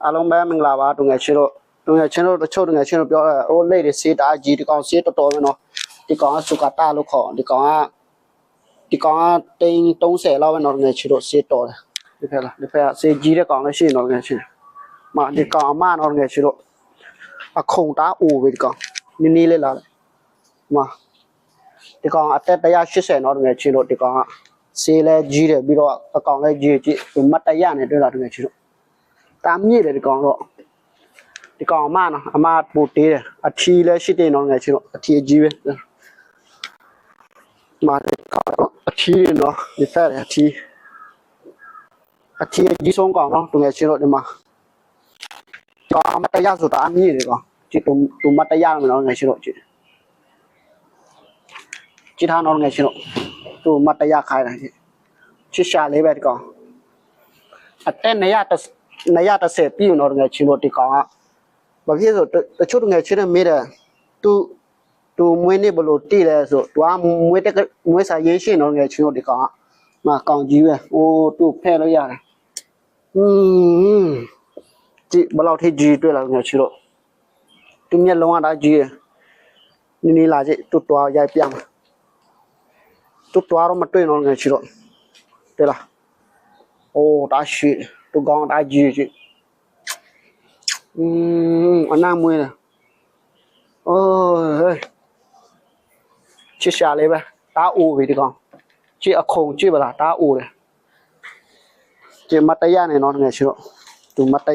အားလုံးပဲမင်္ဂလာပါတူငယ်ချင်းတို့တချို့တူငယ်ချင်းတို့ပြောတယ်အိုးလက်တွေစေးတာကြီးဒီကောင်စေးတော်တော်ပဲနော်ဒီကောင်ကစုကတာလို့ခေါ်ဒီကောင်ကတိန်30လောက်ပဲနော်ငယ်ချင်းတို့စေးတော်တယ်ဒီဖက်ကစေးကြီးတဲ့ကောင်လည်းရှိနေတော့ငယ်ချင်းမှာဒီကောင်အမနော်ငယ်ချင်းတို့အခုံတာအိုပဲဒီကောင်နည်းနည်းလေးလာတယ်မှာဒီကောင်အသက်180နော်ငယ်ချင်းတို့ဒီကောင်ကစေးလဲကြီးတယ်ပြီးတော့အကောင်လဲကြီးကြည့်မတ်တရနဲ့တွေ့တာငယ်ချင်းတို့တာမြင့်တယ်ဒီကောင်တော့ဒီကောင်အမနော်အမပို့တေးတယ်အထီးလဲရှိတယ်နော်ငယ်ချင်းတို့အထီးအကြီးပဲမာအထီးနော်ဒီဖက်အထီးအကြီးဆုံးကောင်နော်ငယ်ချင်းတို့ဒီမှာကောင်မတရားဆိုတာအမြင့်တယ်ကောင်ကြည့်တူမတရားမယ်နော်ငယ်ချင်းတို့ကြည့်ထားနော်ငယ်ချင်းတို့တူမတရားခိုင်းတယ်ချစ်ရှာလေးပဲဒီကောင်အတက်230ပြည့်နော်ငယ်ချင်းတို့ဒီကောင်ကဘာဖြစ်ဆိုတချို့ငယ်ချင်းတွေမေးတယ်သူမွေးနေဘလို့တည်လဲဆိုသူကမွေးစားရေးရှင်းနော်ငယ်ချင်းတို့ဒီကောင်ကမကောင်ကြီးပဲအိုးသူ့ဖဲလို့ရတယ်ကြည့်ဘလောက်ထိကြီးတွေ့လာငယ်ချင်းတို့သူမျက်လုံးကဒါကြီးရနီလာကြည့်သူ့တွားရိုက်ပြမှာသူ့တွားတော့မတွေ့နော်ငယ်ချင်းတို့တွေ့လားအိုးဒါရှိသူကောင်ဒါကြီးကြည့်အနာမွေးတယ်အိုးချစ်ရှာလေးပဲတားအိုးပြီဒီကောင်ကြည့်အခုံကြည့်ပါလားတားအိုးတယ်ကြည့်မတရားနဲ့နော်ငယ်ချင်းတို့သူမတ